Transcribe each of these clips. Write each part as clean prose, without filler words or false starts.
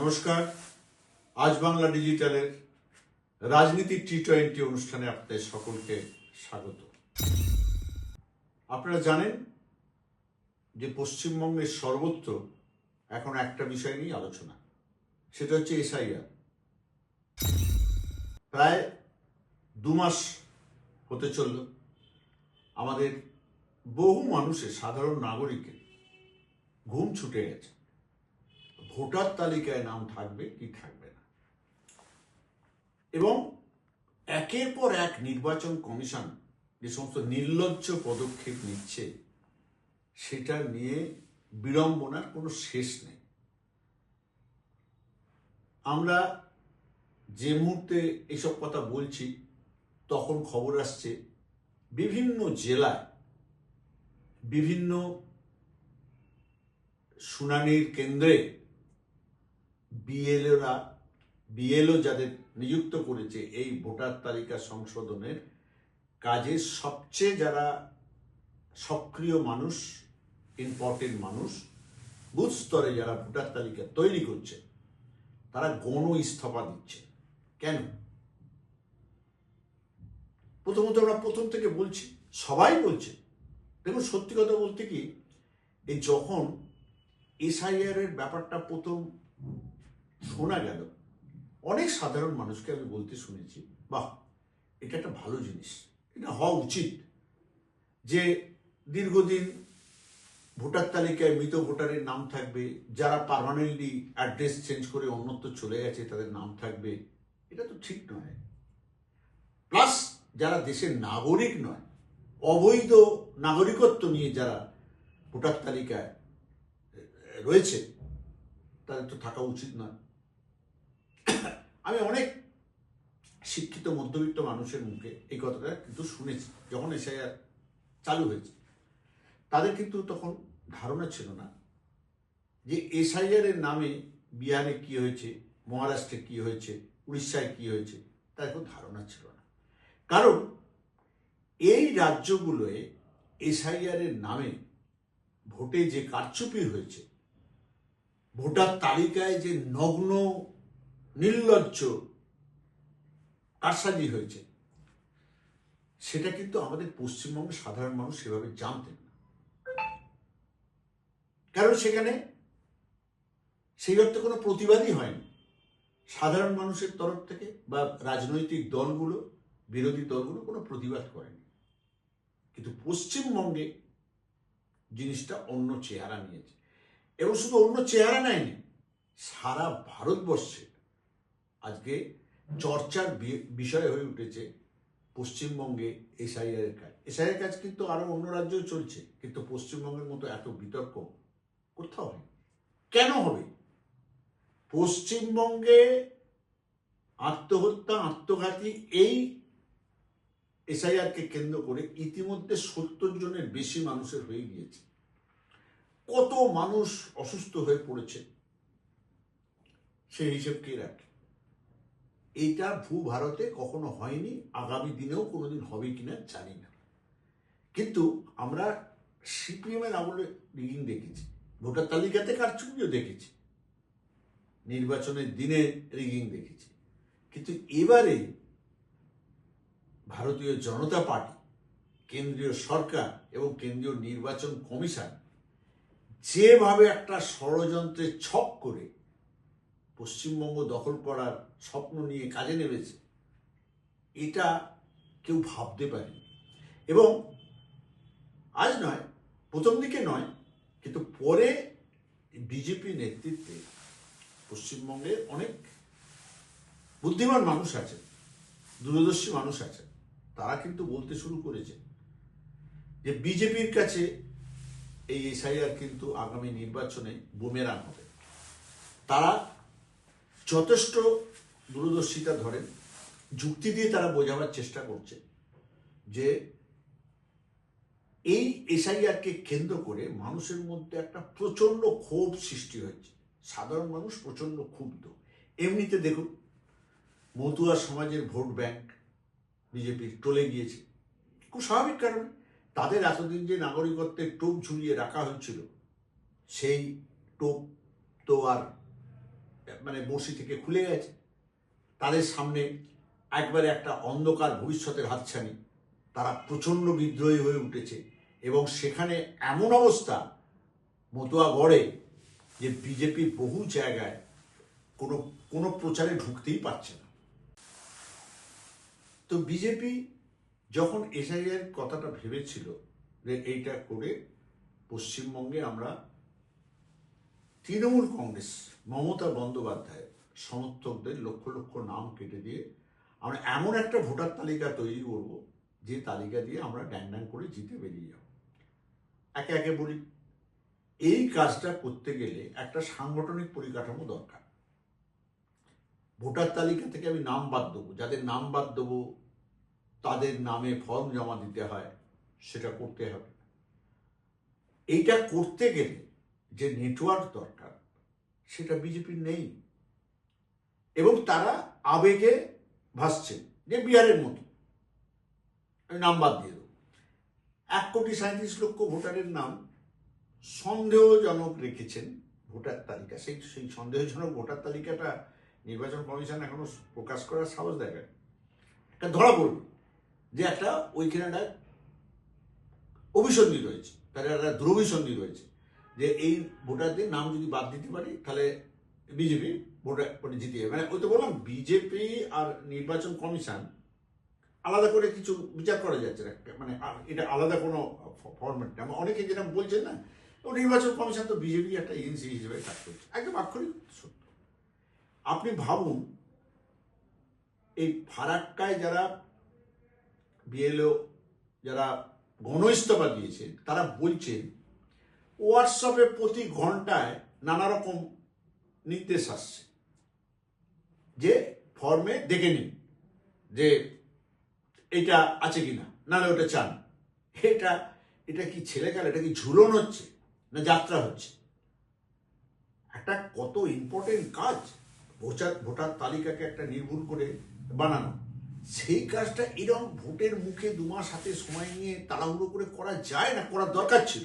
নমস্কার। আজ বাংলা ডিজিটালের রাজনীতির টি20 অনুষ্ঠানে আপনাদের সকলকে স্বাগত। আপনারা জানেন যে পশ্চিমবঙ্গের সর্বত্র এখন একটা বিষয় নিয়ে আলোচনা, সেটা হচ্ছে এসআইআর। প্রায় 2 মাস হতে চলল আমাদের বহু মানুষের, সাধারণ নাগরিকের ঘুম ছুটে গেছে। ভোটার তালিকায় নাম থাকবে কি থাকবে না, এবং একের পর এক নির্বাচন কমিশন যে সমস্ত নির্লজ্জ পদক্ষেপ নিচ্ছে সেটা নিয়ে বিড়ম্বনার কোনো শেষ নেই। আমরা যে মুহূর্তে এসব কথা বলছি তখন খবর আসছে বিভিন্ন জেলায় বিভিন্ন শুনানির কেন্দ্রে বিএলও যাদের নিযুক্ত করেছে এই ভোটার তালিকা সংশোধনের কাজে সবচেয়ে যারা সক্রিয় মানুষ, ইম্পর্টেন্ট মানুষ, বুথ স্তরে যারা ভোটার তালিকা তৈরি করছে তারা গণ ইস্তফা দিচ্ছে। কেন? প্রথমত আমরা প্রথম থেকে বলছি, সবাই বলছে। দেখুন, সত্যি কথা বলতে কি, এই যখন এসআইআর এর ব্যাপারটা প্রথম শোনা গেল, অনেক সাধারণ মানুষকে আমি বলতে শুনেছি, বাহ, এটা একটা ভালো জিনিস, এটা হওয়া উচিত যে দীর্ঘদিন ভোটার তালিকায় মৃত ভোটারের নাম থাকবে, যারা পার্মানেন্টলি অ্যাড্রেস চেঞ্জ করে অন্যত্র চলে গেছে তাদের নাম থাকবে। এটা তো ঠিক নয়। প্লাস যারা দেশের নাগরিক নয়, অবৈধ নাগরিকত্ব নিয়ে যারা ভোটার তালিকায় রয়েছে তাদের তো থাকা উচিত নয়। আমি অনেক শিক্ষিত মধ্যবিত্ত মানুষের মুখে এই কথাটা কিন্তু শুনেছি। যখন এসআইআর চালু হয়েছে তাদের কিন্তু তখন ধারণা ছিল না যে এসআইআর এর নামে বিহারে কি হয়েছে, মহারাষ্ট্রে কি হয়েছে, উড়িষ্যায় কি হয়েছে, তার কোনো ধারণা ছিল না। কারণ এই রাজ্যগুলোয় এসআইআর এর নামে ভোটে যে কারচুপি হয়েছে, ভোটার তালিকায় যে নগ্ন নির্লজ্জ কারসাজি হয়েছে, সেটা কিন্তু আমাদের পশ্চিমবঙ্গের সাধারণ মানুষ সেভাবে জানতেন না। কারণ সেখানে সেই অর্থে কোনো প্রতিবাদই হয়নি সাধারণ মানুষের তরফ থেকে, বা রাজনৈতিক দলগুলো, বিরোধী দলগুলো কোনো প্রতিবাদ করেনি। কিন্তু পশ্চিমবঙ্গে জিনিসটা অন্য চেহারা নিয়েছে, এবং শুধু অন্য চেহারা নেয়নি, সারা ভারতবর্ষে আজকে চর্চার বিষয় হয়ে উঠেছে পশ্চিমবঙ্গে এসআইআর এর কাজ। এসআইআর কাজ কিন্তু আরো অন্য রাজ্যেও চলছে, কিন্তু পশ্চিমবঙ্গের মতো এত বিতর্ক কোথাও হয়। কেন হবে? পশ্চিমবঙ্গে আত্মহত্যা, আত্মঘাতী এই এসআইআর কে কেন্দ্র করে ইতিমধ্যে 70 জনের বেশি মানুষের হয়ে গিয়েছে। কত মানুষ অসুস্থ হয়ে পড়েছে সেই হিসেব কে রাখে? এইটা ভারতে কখনো হয়নি, আগামী দিনেও কোনোদিন হবে কিনা জানি না। কিন্তু আমরা সিপিএম এর আমলে রিগিং দেখেছি, ভোটার তালিকাতে কারচুপিও দেখেছি, নির্বাচনের দিনে রিগিং দেখেছি। কিন্তু এবারে ভারতীয় জনতা পার্টি, কেন্দ্রীয় সরকার এবং কেন্দ্রীয় নির্বাচন কমিশন যেভাবে একটা ষড়যন্ত্রের ছক করে পশ্চিমবঙ্গ দখল করার স্বপ্ন নিয়ে কাজে নেমেছে, এটা কেউ ভাবতে পারেনি। এবং আজ নয়, প্রথম দিকে নয়, কিন্তু পরে বিজেপি নেতৃত্বে পশ্চিমবঙ্গে অনেক বুদ্ধিমান মানুষ আছেন, দূরদর্শী মানুষ আছেন, তারা কিন্তু বলতে শুরু করেছে যে বিজেপির কাছে এই এসআইআর কিন্তু আগামী নির্বাচনে বুমেরাং হবে। তারা যথেষ্ট দূরদর্শিতা ধরেন, যুক্তি দিয়ে তারা বোঝাবার চেষ্টা করছে যে এই এসআইআর কে কেন্দ্র করে মানুষের মধ্যে একটা প্রচন্ড ক্ষোভ সৃষ্টি হয়েছে। সাধারণ মানুষ প্রচন্ড ক্ষুব্ধ। এমনিতে দেখুন, মতুয়া সমাজের ভোট ব্যাংক বিজেপির টলে গিয়েছে, খুব স্বাভাবিক। কারণ তাদের এতদিন যে নাগরিকত্বের টোপ ঝুলিয়ে রাখা হয়েছিল, সেই টোপ তো আর মানে বড়শি থেকে খুলে গেছে, তাদের সামনে একবারে একটা অন্ধকার ভবিষ্যতের হাতছানি, তারা প্রচণ্ড বিদ্রোহী হয়ে উঠেছে এবং সেখানে এমন অবস্থা মতুয়া গড়ে যে বিজেপি বহু জায়গায় কোনো কোনো প্রচারে ঢুকতেই পারছে না। তো বিজেপি যখন এসআইআর কথাটা ভেবেছিল যে এইটা করে পশ্চিমবঙ্গে আমরা তৃণমূল কংগ্রেস মমতা বন্দ্যোপাধ্যায়ের সমর্থকদের লক্ষ লক্ষ নাম কেটে দিয়ে আমরা এমন একটা ভোটার তালিকা তৈরি করব যে তালিকা দিয়ে আমরা ড্যাং ড্যাং করে জিতে বেরিয়ে যাব। একে একে বলি, এই কাজটা করতে গেলে একটা সাংগঠনিক পরিকাঠামো দরকার। ভোটার তালিকা থেকে আমি নাম বাদ দেবো, যাদের নাম বাদ দেবো তাদের নামে ফর্ম জমা দিতে হয়, সেটা করতে হবে। এইটা করতে গেলে যে নেটওয়ার্ক দরকার সেটা বিজেপির নেই এবং তারা আবেগে ভাসছে যে বিহারের মতো আমি নাম বাদ দিয়ে দেবো। 1,37,00,000 ভোটারের নাম সন্দেহজনক রেখেছেন ভোটার তালিকা। সেই সন্দেহজনক ভোটার তালিকাটা নির্বাচন কমিশন এখনো প্রকাশ করার সাহস দেখায়। একটা ধরা পড়বে যে একটা ওইখানে একটা অভিসন্ধি রয়েছে, তাহলে একটা দুরভিসন্ধি রয়েছে যে এই ভোটারদের নাম যদি বাদ দিতে পারি তাহলে বিজেপি ভোটার জিতে যাবে। মানে ওই তো বললাম, বিজেপি আর নির্বাচন কমিশন আলাদা করে কিছু বিচার করা যাচ্ছে না, মানে এটা আলাদা কোনো ফরম্যাট না। অনেকে যেটা বলছেন না, ও নির্বাচন কমিশন তো বিজেপি একটা এজেন্সি হিসেবে কাজ করছে, একদম আক্ষরিক সত্য। আপনি ভাবুন, এই ফারাক্কায় যারা বিএলও যারা গণইস্তফা দিয়েছেন তারা বলছেন হোয়াটসঅ্যাপে প্রতি ঘন্টায় নানা রকম নির্দেশ আসছে যে ফর্মে দেখে নিন যে এটা আছে কিনা, নাহলে ওটা চান। এটা কি ছেলেকাল, এটা কি ঝুলন হচ্ছে না যাত্রা হচ্ছে? একটা কত ইম্পর্টেন্ট কাজ ভোটার তালিকাকে একটা নির্ভুল করে বানানো, সেই কাজটা এরকম ভোটের মুখে 2 মাস হাতে সময় নিয়ে তাড়াহুড়ো করে করা যায় না, করার দরকার ছিল।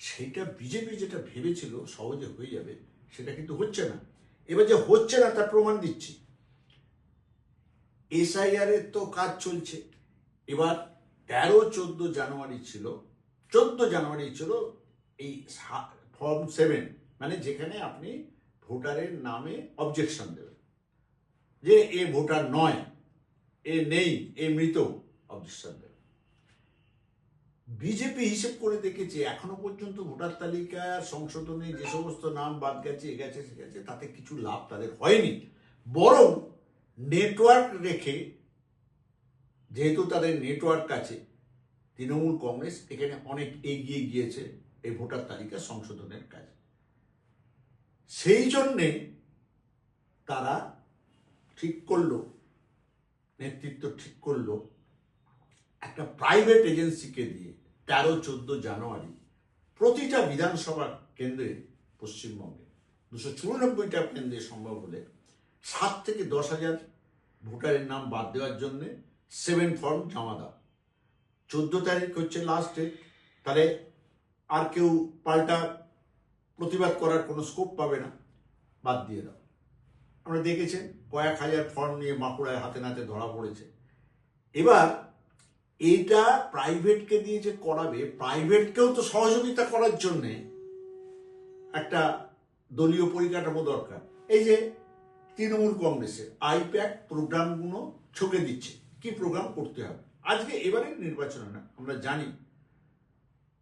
সেইটা বিজেপি যেটা ভেবেছিল সহজে হয়ে যাবে, সেটা কিন্তু হচ্ছে না। এবার যে হচ্ছে না তার প্রমাণ দিচ্ছি। এসআইআর এর তো কাজ চলছে। এবার 13-14 জানুয়ারি ছিল, 14 জানুয়ারি ছিল এই ফর্ম 7, মানে যেখানে আপনি ভোটারের নামে অবজেকশন দেবেন যে এ ভোটার নয়, এ নেই, এ মৃত, অবজেকশন দেবেন। বিজেপি হিসেব করে দেখেছে এখনো পর্যন্ত ভোটার তালিকা সংশোধনে যে সমস্ত নাম বাদ গেছে, এ গেছে, সে গেছে, তাতে কিছু লাভ তাদের হয়নি। বরং নেটওয়ার্ক রেখে, যেহেতু তাদের নেটওয়ার্ক আছে, তৃণমূল কংগ্রেস এখানে অনেক এগিয়ে গিয়েছে এই ভোটার তালিকা সংশোধনের কাজ। সেই জন্যে তারা ঠিক করলো, নেতৃত্ব ঠিক করলো একটা প্রাইভেট এজেন্সিকে দিয়ে 13-14 জানুয়ারি প্রতিটা বিধানসভা কেন্দ্রে পশ্চিমবঙ্গে 294টা কেন্দ্রে সম্ভব হলে 7 থেকে 10,000 ভোটারের নাম বাদ দেওয়ার জন্য 7 ফর্ম জমা দাও। 14 তারিখ হচ্ছে লাস্ট ডেট, তাহলে আর কেউ পাল্টা প্রতিবাদ করার কোনো স্কোপ পাবে না, বাদ দিয়ে দাও। আমরা দেখেছেন কয়েক হাজার ফর্ম নিয়ে বাঁকুড়ায় হাতে নাতে ধরা পড়েছে। এবার এটা প্রাইভেটকে দিয়ে যে করাবে, প্রাইভেটকেও তো সহযোগিতা করার জন্যে একটা দলীয় পরিকাঠামো দরকার। এই যে তৃণমূল কংগ্রেসের আইপ্যাক প্রোগ্রামগুলো ছকে দিচ্ছে কি প্রোগ্রাম করতে হবে। আজকে এবারের নির্বাচনে না, আমরা জানি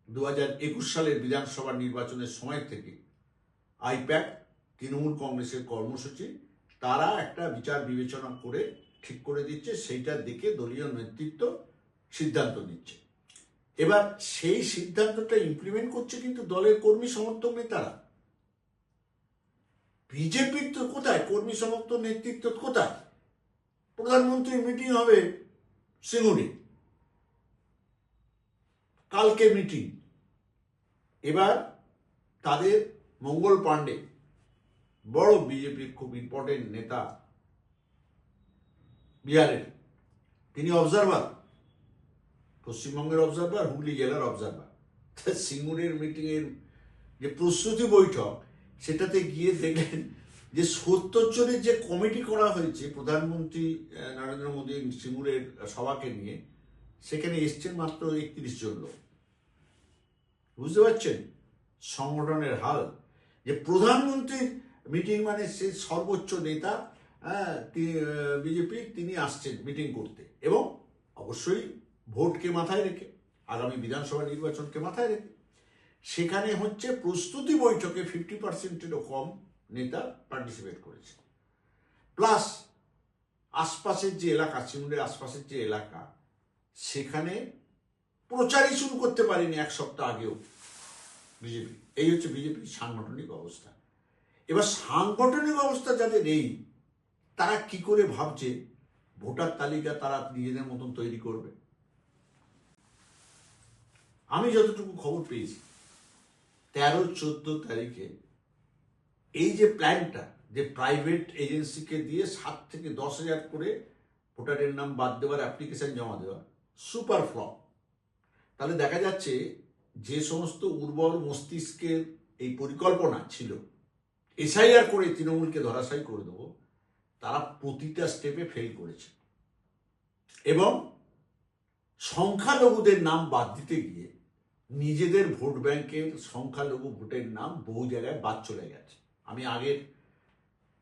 2021 সালের বিধানসভা নির্বাচনের সময় থেকে আইপ্যাক তৃণমূল কংগ্রেসের কর্মসূচি তারা একটা বিচার বিবেচনা করে ঠিক করে দিচ্ছে, সেইটা দেখে দলীয় নেতৃত্ব সিদ্ধান্ত নিচ্ছে। এবার সেই সিদ্ধান্তটা ইমপ্লিমেন্ট করছে কিন্তু দলের কর্মী সমর্থক নেতারা। বিজেপির তো কোথায় কর্মী সমর্থক নেতৃত্ব, কোথায়? প্রধানমন্ত্রীর মিটিং হবে সিঙ্গুরে, কালকে মিটিং। এবার তাদের মঙ্গল পাণ্ডে, বড় বিজেপির খুব ইম্পর্টেন্ট নেতা বিহারের, তিনি অবজারভার, পশ্চিমবঙ্গের অবজারভার, হুগলি জেলার অবজারভার। সিঙ্গুরের মিটিংয়ের যে প্রস্তুতি বৈঠক, সেটাতে গিয়ে দেখলেন যে 70 জনের যে কমিটি করা হয়েছে প্রধানমন্ত্রী নরেন্দ্র মোদী সিঙ্গুরের সভাকে নিয়ে, সেখানে এসছেন মাত্র 31 জন লোক। বুঝতে পারছেন সংগঠনের হাল, যে প্রধানমন্ত্রীর মিটিং মানে সে সর্বোচ্চ নেতা বিজেপি, তিনি আসছেন মিটিং করতে, এবং অবশ্যই ভোটকে মাথায় রেখে, আগামী বিধানসভা নির্বাচনকে মাথায় রেখে। সেখানে হচ্ছে প্রস্তুতি বৈঠকে 50%-এরও কম নেতা পার্টিসিপেট করেছে। প্লাস আশপাশের যে এলাকা, সিঙ্গুরের আশপাশের যে এলাকা, সেখানে প্রচারই শুরু করতে পারেনি এক সপ্তাহ আগেও বিজেপি। এই হচ্ছে বিজেপির সাংগঠনিক অবস্থা। এবার সাংগঠনিক অবস্থা যাদের এই, তারা কি করে ভাবছে ভোটার তালিকা তারা নিজেদের মতন তৈরি করবে? আমি যতটুকু খবর পেয়েছি 13-14 তারিখে এই যে প্ল্যানটা, যে প্রাইভেট এজেন্সিকে দিয়ে 7 থেকে 10 হাজার করে ভোটারের নাম বাদ দেওয়ার অ্যাপ্লিকেশন জমা দেওয়া, সুপার ফ্লপ। তাহলে দেখা যাচ্ছে যে সমস্ত উর্বর মস্তিষ্কের এই পরিকল্পনা ছিল এসআইআর করে তৃণমূলকে ধরাশায়ী করে দেবো, তারা প্রতিটা স্টেপে ফেল করেছে। এবং সংখ্যালঘুদের নাম বাদ দিতে গিয়ে নিজেদের ভোট ব্যাংকের সংখ্যালঘু ভোটের নাম বহু জায়গায় বাদ চলে গেছে। আমি আগের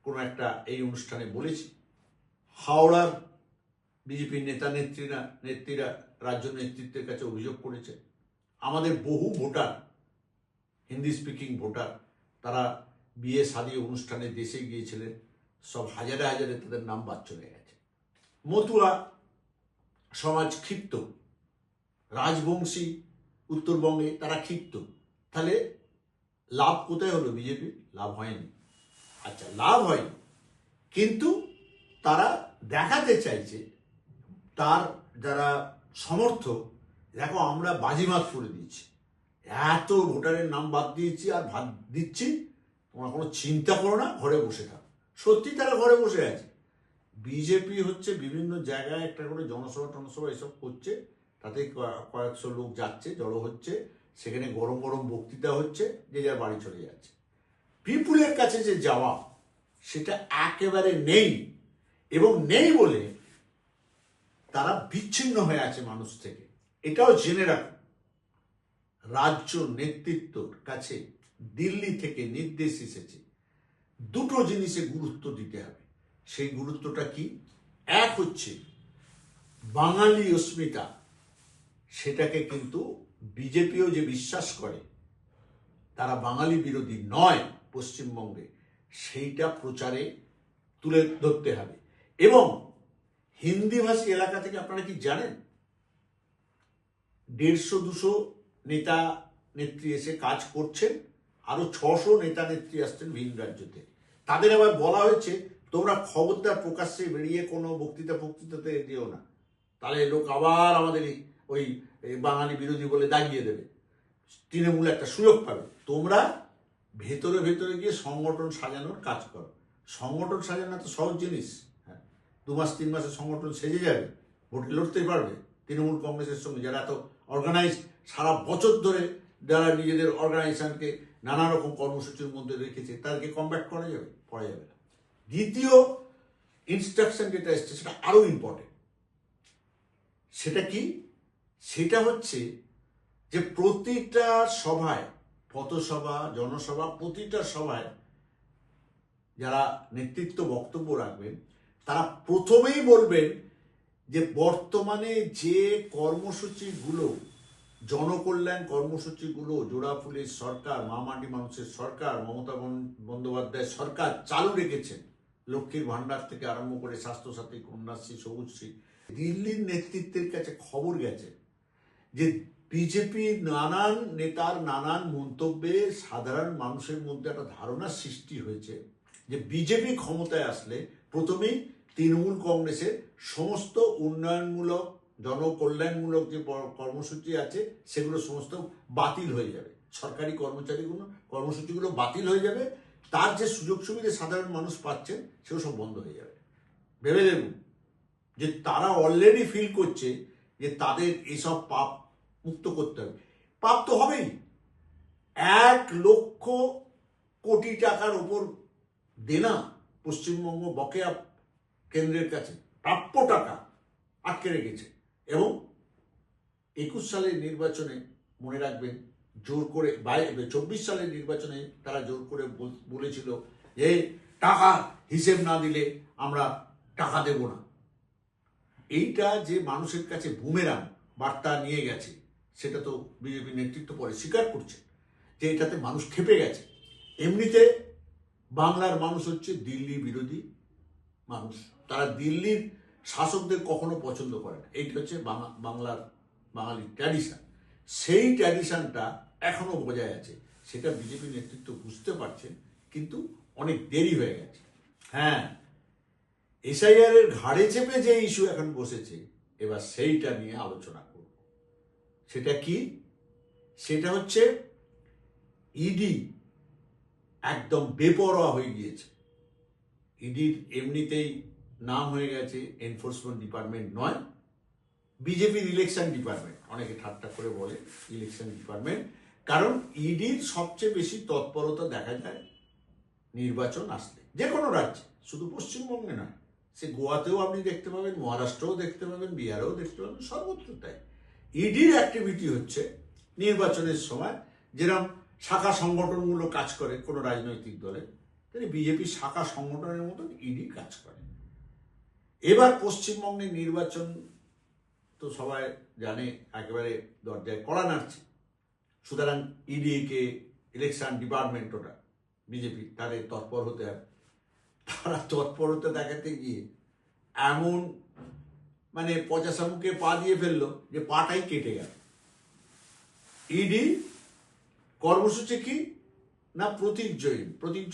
কোনো একটা এই অনুষ্ঠানে বলেছি, হাওড়ার বিজেপির নেত্রীরা রাজ্য নেতৃত্বের কাছে অভিযোগ করেছে আমাদের বহু ভোটার, হিন্দি স্পিকিং ভোটার, তারা বিয়ে শাদী অনুষ্ঠানে দেশে গিয়েছিলেন, সব হাজারে হাজারে তাদের নাম বাদ চলে গেছে। মতুয়া সমাজ ক্ষিপ্ত, রাজবংশী উত্তরবঙ্গে তারা ক্ষিপ্ত। তাহলে লাভ কোথায় হলো? বিজেপি লাভ হয়নি। আচ্ছা, লাভ হয়নি, কিন্তু তারা দেখাতে চাইছে তার যারা সমর্থক, দেখো আমরা বাজিমাত করে দিচ্ছি, এত ভোটারের নাম বাদ দিয়েছি আর ভাত দিচ্ছি, তোমরা কোনো চিন্তা করো না, ঘরে বসে থাকো। সত্যি তারা ঘরে বসে আছে। বিজেপি হচ্ছে বিভিন্ন জায়গায় একটা করে জনসভা এসব করছে, তাতে কয়েকশো লোক যাচ্ছে, জড়ো হচ্ছে, সেখানে গরম গরম বক্তৃতা হচ্ছে, যে যার বাড়ি চলে যাচ্ছে। পিপুলের কাছে যে যাওয়া, সেটা একেবারে নেই। এবং নেই বলে তারা বিচ্ছিন্ন হয়ে আছে মানুষ থেকে। এটাও জেনে রাখুন, রাজ্য নেতৃত্বর কাছে দিল্লি থেকে নির্দেশ এসেছে দুটো জিনিসে গুরুত্ব দিতে হবে। সেই গুরুত্বটা কি? এক হচ্ছে বাঙালি অস্মিতা, সেটাকে কিন্তু বিজেপিও যে বিশ্বাস করে তারা বাঙালি বিরোধী নয় পশ্চিমবঙ্গে, সেইটা প্রচারে তুলে ধরতে হবে। এবং হিন্দিভাষী এলাকা থেকে আপনারা কি জানেন, 150-200 নেতা নেত্রী এসে কাজ করছেন, আরো 600 নেতা নেত্রী আসছেন ভিন রাজ্য থেকে। তাদের আবার বলা হয়েছে তোমরা খবরদার প্রকাশ্যে বেরিয়ে কোনো বক্তৃতাতে দিও না, তাহলে লোক আবার আমাদের ওই বাঙালি বিরোধী বলে দাগিয়ে দেবে, তৃণমূল একটা সুযোগ পাবে। তোমরা ভেতরে ভেতরে গিয়ে সংগঠন সাজানোর কাজ করো। সংগঠন সাজানো তো সহজ জিনিস, 2 মাস 3 মাসে সংগঠন সেজে যাবে, ভোটে লড়তে পারবে। তৃণমূল কংগ্রেসের সঙ্গে যারা এত অর্গানাইজ, সারা বছর ধরে যারা নিজেদের অর্গানাইজেশনকে নানা রকম কর্মসূচির মধ্যে রেখেছে, তাদেরকে কমব্যাক করা যাবে? করা যাবে না। দ্বিতীয় ইনস্ট্রাকশন যেটা এসছে সেটা আরো ইম্পর্টেন্ট। সেটা কি? সেটা হচ্ছে যে প্রতিটা সভায়, পথসভা, জনসভা, প্রতিটা সভায় যারা নেতৃত্ব বক্তব্য রাখবেন, তারা প্রথমেই বলবেন যে বর্তমানে যে কর্মসূচিগুলো, জনকল্যাণ কর্মসূচিগুলো জোড়াফুলির সরকার, মামাটি মানুষের সরকার, মমতা বন্দ্যোপাধ্যায় সরকার চালু রেখেছেন, লক্ষ্মীর ভান্ডার থেকে আরম্ভ করে স্বাস্থ্যসাথী, কন্যাশ্রী, সবুজশ্রী, দিল্লির নেতৃত্বের কাছে খবর গেছে যে বিজেপির নানান নেতার নানান মন্তব্যে সাধারণ মানুষের মধ্যে একটা ধারণার সৃষ্টি হয়েছে যে বিজেপি ক্ষমতায় আসলে প্রথমেই তৃণমূল কংগ্রেসের সমস্ত উন্নয়নমূলক, জনকল্যাণমূলক যে কর্মসূচি আছে সেগুলো সমস্ত বাতিল হয়ে যাবে, সরকারি কর্মসূচিগুলো বাতিল হয়ে যাবে, তার যে সুযোগ সুবিধা সাধারণ মানুষ পাচ্ছেন সেগুলো সব বন্ধ হয়ে যাবে। ভেবে দেখুন যে তারা অলরেডি ফিল করছে যে তাদের এসব পাপ মুক্ত করতে হবে। পাপ তো হবেই, 1 লক্ষ কোটি টাকার উপর দেনা পশ্চিমবঙ্গ বকেয়া কেন্দ্রের কাছে প্রাপ্য টাকা আটকে রেখেছে। এবং 21 সালের নির্বাচনে মনে রাখবেন জোর করে 24 সালের নির্বাচনে তারা জোর করে বলেছিল যে টাকা হিসেব না দিলে আমরা টাকা দেব না। এইটা যে মানুষের কাছে বুমেরাং বার্তা নিয়ে গেছে সেটা তো বিজেপি নেতৃত্ব পরে স্বীকার করছে যে এটাতে মানুষ খেপে গেছে। এমনিতে বাংলার মানুষ হচ্ছে দিল্লি বিরোধী মানুষ, তারা দিল্লির শাসকদের কখনো পছন্দ করে না। এইটা হচ্ছে বাঙালির ট্র্যাডিশন। সেই ট্র্যাডিশনটা এখনো বজায় আছে, সেটা বিজেপি নেতৃত্ব বুঝতে পারছেন, কিন্তু অনেক দেরি হয়ে গেছে। হ্যাঁ, এসআইআর এর ঘাড়ে চেপে যে ইস্যু এখন বসেছে, এবার সেইটা নিয়ে আলোচনা করব। সেটা কি? সেটা হচ্ছে ইডি একদম বেপরোয়া হয়ে গিয়েছে। ইডির এমনিতেই নাম হয়ে গেছে এনফোর্সমেন্ট ডিপার্টমেন্ট নয়, বিজেপির ইলেকশন ডিপার্টমেন্ট। অনেকে ঠাট্টা করে বলে ইলেকশন ডিপার্টমেন্ট, কারণ ইডির সবচেয়ে বেশি তৎপরতা দেখা যায় নির্বাচন আসলে, যে কোনো রাজ্যে, শুধু পশ্চিমবঙ্গে নয়। সে গোয়াতেও আপনি দেখতে পাবেন, মহারাষ্ট্রও দেখতে পাবেন, বিহারেও দেখতে পাবেন, সর্বত্র তাই। ইডির অ্যাক্টিভিটি হচ্ছে নির্বাচনের সময় যেরকম শাখা সংগঠনমূলক কাজ করে কোনো রাজনৈতিক দলে, তাই বিজেপি শাখা সংগঠনের মতন ইডি কাজ করে। এবার পশ্চিমবঙ্গের নির্বাচন তো সবাই জানে একেবারে দরজায় কড়া নাড়ছে, সুতরাং ইডিকে ইলেকশন ডিপার্টমেন্ট ওটা বিজেপি তাদের তৎপর হতে হবে। তারা তৎপরতা দেখাতে গিয়ে এমন মানে পচাশা মুখে পা দিয়ে ফেললো যে পাটাই কেটে গেল। ইডি কর্মসূচি কি না, প্রতীক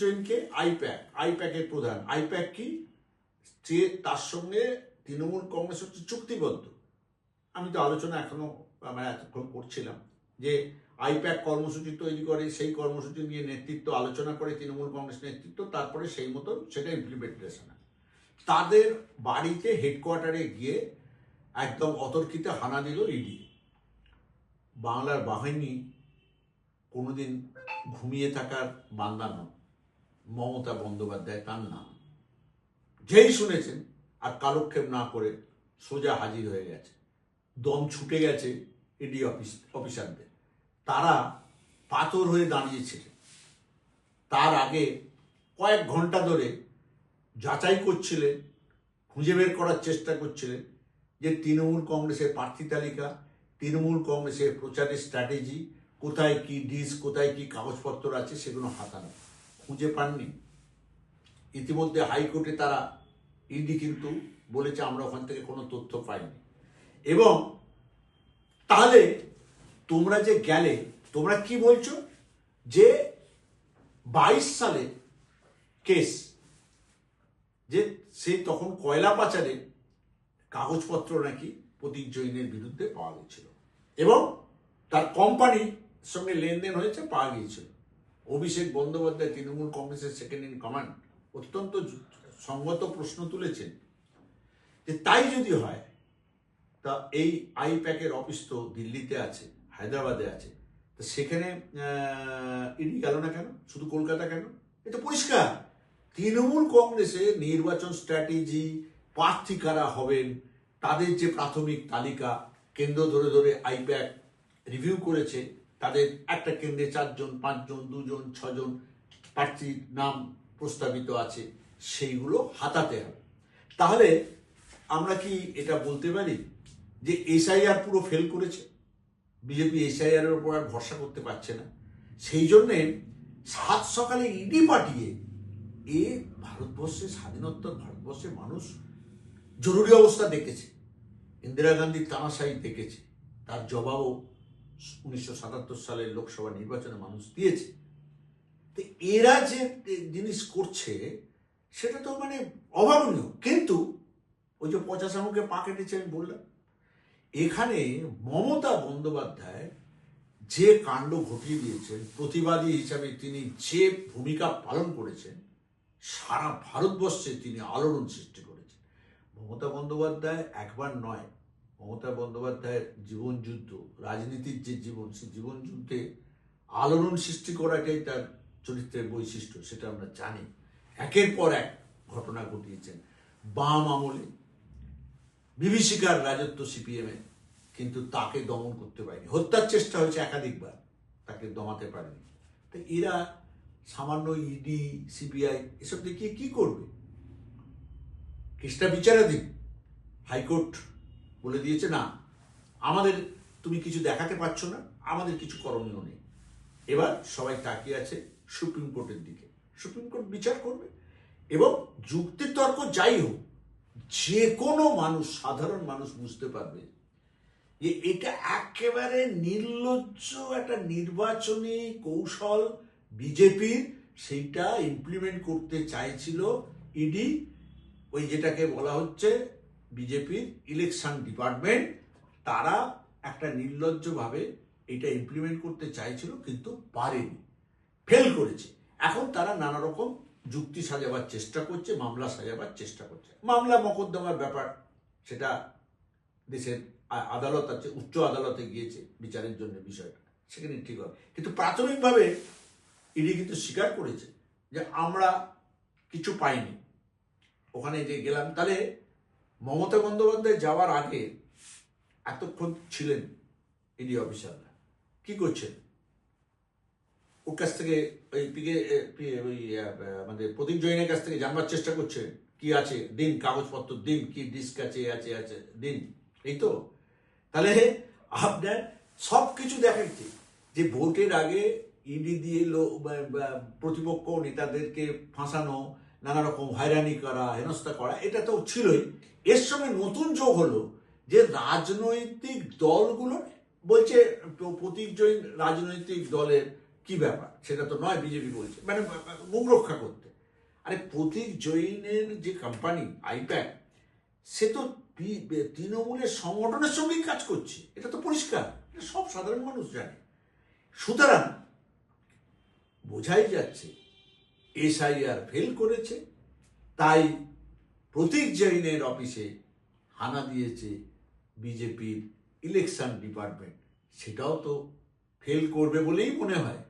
জৈনকে আইপ্যাকের প্রধান। আইপ্যাক কি? যে তার সঙ্গে তৃণমূল কংগ্রেস হচ্ছে চুক্তিবদ্ধ। আমি তো আলোচনা এতক্ষণ করছিলাম যে আইপ্যাক কর্মসূচি তৈরি করে, সেই কর্মসূচি নিয়ে নেতৃত্ব আলোচনা করে তৃণমূল কংগ্রেস নেতৃত্ব, তারপরে সেই মতো সেটা ইমপ্লিমেন্টেশন। তাদের বাড়িতে হেডকোয়ার্টারে গিয়ে একদম অতর্কিতে হানা দিল ইডি। বাংলার বাহিনী কোনোদিন ঘুমিয়ে থাকার বান্দা নন। মমতা বন্দ্যোপাধ্যায় তার নাম, যেই শুনেছেন আর কালক্ষেপ না করে সোজা হাজির হয়ে গেছে। দম ছুটে গেছে ইডি অফিসারদের, তারা পাথর হয়ে দাঁড়িয়েছিলেন। তার আগে কয়েক ঘন্টা ধরে যাচাই করছিলেন, খুঁজে বের করার চেষ্টা করছিলেন যে তৃণমূল কংগ্রেসের প্রার্থী তালিকা, তৃণমূল কংগ্রেসের প্রচারের স্ট্র্যাটেজি, কোথায় কি ডিস, কোথায় কি কাগজপত্র আছে, সেগুলো হাতানো। খুঁজে পাননি। ইতিমধ্যে হাইকোর্টে তারা ইডি কিন্তু বলেছে আমরা ওখান থেকে কোনো তথ্য পাইনি। এবং তাহলে তোমরা যে গেলে, তোমরা কি বলছো যে 22 সালে কেস, যে সে তখন কয়লা পাচারের কাগজপত্র নাকি প্রতীক জৈনের বিরুদ্ধে পাওয়া গেছিল এবং তার কোম্পানির সঙ্গে লেনদেন হয়েছে, পাওয়া গিয়েছিল। অভিষেক বন্দ্যোপাধ্যায়, তৃণমূল কংগ্রেসের সেকেন্ড ইন কমান্ড, অত্যন্ত সঙ্গত প্রশ্ন তুলেছেন যে তাই যদি হয় তা এই আইপ্যাকের অফিস তো দিল্লিতে আছে, হায়দ্রাবাদে আছে, তো সেখানে ইডি গেল না কেন? শুধু কলকাতা কেন? এটা পরিষ্কার তৃণমূল কংগ্রেসের নির্বাচন স্ট্র্যাটেজি, প্রার্থী কারা হবেন, তাদের যে প্রাথমিক তালিকা কেন্দ্র ধরে ধরে আইপ্যাক রিভিউ করেছে, তাদের একটা কেন্দ্রে 4 জন, 5 জন, 2 জন, 6 জন প্রার্থীর নাম প্রস্তাবিত আছে, সেইগুলো হাতাতে হবে। তাহলে আমরা কি এটা বলতে পারি যে এসআইআর পুরো ফেল করেছে? বিজেপি এসআইআর এর উপর আর ভরসা করতে পারছে না, সেই জন্যে 7 সকালে ইডি পাঠিয়ে ভারতবর্ষের স্বাধীনোত্তর ভারতবর্ষের মানুষ জরুরি অবস্থা দেখেছে, ইন্দিরা গান্ধীর তানাশাহি দেখেছে, তার জবাবও 1977 সালের লোকসভা নির্বাচনে মানুষ দিয়েছে। তো এরা যে জিনিস করছে সেটা তো মানে অভাবনীয়। কিন্তু ওই যে 50 মুখে পা কেটেছে আমি বললাম, এখানে মমতা বন্দ্যোপাধ্যায় যে কাণ্ড ঘটিয়ে দিয়েছেন, প্রতিবাদী হিসাবে তিনি যে ভূমিকা পালন করেছেন, সারা ভারতবর্ষে তিনি আলোড়ন সৃষ্টি করেছেন। মমতা বন্দ্যোপাধ্যায় একবার নয়, মমতা বন্দ্যোপাধ্যায়ের জীবন যুদ্ধ, রাজনীতির যে জীবন, সেই জীবন যুদ্ধে আলোড়ন সৃষ্টি করাটাই তার চরিত্রের বৈশিষ্ট্য, সেটা আমরা জানি। একের পর এক ঘটনা ঘটিয়েছেন। বাম আমলে বিভীষিকার রাজত্ব সিপিএম এ, কিন্তু তাকে দমন করতে পারেনি। হত্যার চেষ্টা হয়েছে একাধিকবার, তাকে দমাতে পারেনি। তো এরা সামান্য ইডি সিবিআই এসব দেখিয়ে কি করবে? কেসটা বিচারাধীন। হাইকোর্ট বলে দিয়েছে না, আমাদের তুমি কিছু দেখাতে পারছো না, আমাদের কিছু করণীয় নেই। এবার সবাই তাকিয়ে আছে সুপ্রিম কোর্টের দিকে। সুপ্রিম কোর্ট বিচার করবে এবং যুক্তিতর্ক যাই হোক, যে কোনো মানুষ, সাধারণ মানুষ বুঝতে পারবে যে এটা একেবারে নির্লজ্জ একটা নির্বাচনী কৌশল বিজেপির। সেইটা ইমপ্লিমেন্ট করতে চাইছিল ইডি, ওই যেটাকে বলা হচ্ছে বিজেপির ইলেকশন ডিপার্টমেন্ট। তারা একটা নির্লজ্জভাবে এটা ইমপ্লিমেন্ট করতে চাইছিল, কিন্তু পারেনি, ফেল করেছে। এখন তারা নানা রকম যুক্তি সাজাবার চেষ্টা করছে, মামলা সাজাবার চেষ্টা করছে। মামলা মকদ্দমার ব্যাপার, সেটা দেশের আদালত আছে, উচ্চ আদালতে গিয়েছে বিচারের জন্য বিষয়টা, সেখানে ঠিক হবে। কিন্তু প্রাথমিকভাবে ইডি কিন্তু স্বীকার করেছে যে আমরা কিছু পাইনি। ওখানে যে গেলাম, তাহলে মমতা বন্দ্যোপাধ্যায় যাওয়ার আগে এতক্ষণ ছিলেন ইডি অফিসাররা, কি করছেন? ওর কাছ থেকে ওই আমাদের প্রদীপ জৈনের কাছ থেকে জানবার চেষ্টা করছেন কি আছে, দিন কাগজপত্র দিন, কি ডিস্ক আছে আছে দিন, এই তো। তাহলে আপনার সব কিছু দেখাচ্ছে যে ভোটের আগে ইডি দিয়ে প্রতিপক্ষ নেতাদেরকে ফাঁসানো, নানা রকম হয়রানি করা, হেনস্থা করা, এটা তো ছিলই। এর সঙ্গে নতুন যোগ হলো যে রাজনৈতিক দলগুলো বলছে প্রতীক জৈন রাজনৈতিক দলের কি ব্যাপার, সেটা তো নয়, বিজেপি বলছে, মানে মুখ রক্ষা করতে। আরে প্রতীক জৈনের যে কোম্পানি আইপ্যাক, সে তো তৃণমূলের সংগঠনের সঙ্গেই কাজ করছে, এটা তো পরিষ্কার, এটা সব সাধারণ মানুষ জানে। সুতরাং বোঝাই যাচ্ছে এসআইআর ফেল করেছে, তাই প্রতীক জৈনের অফিসে হানা দিয়েছে বিজেপির ইলেকশন ডিপার্টমেন্ট। সেটাও তো ফেল করবে বলেই মনে হয়।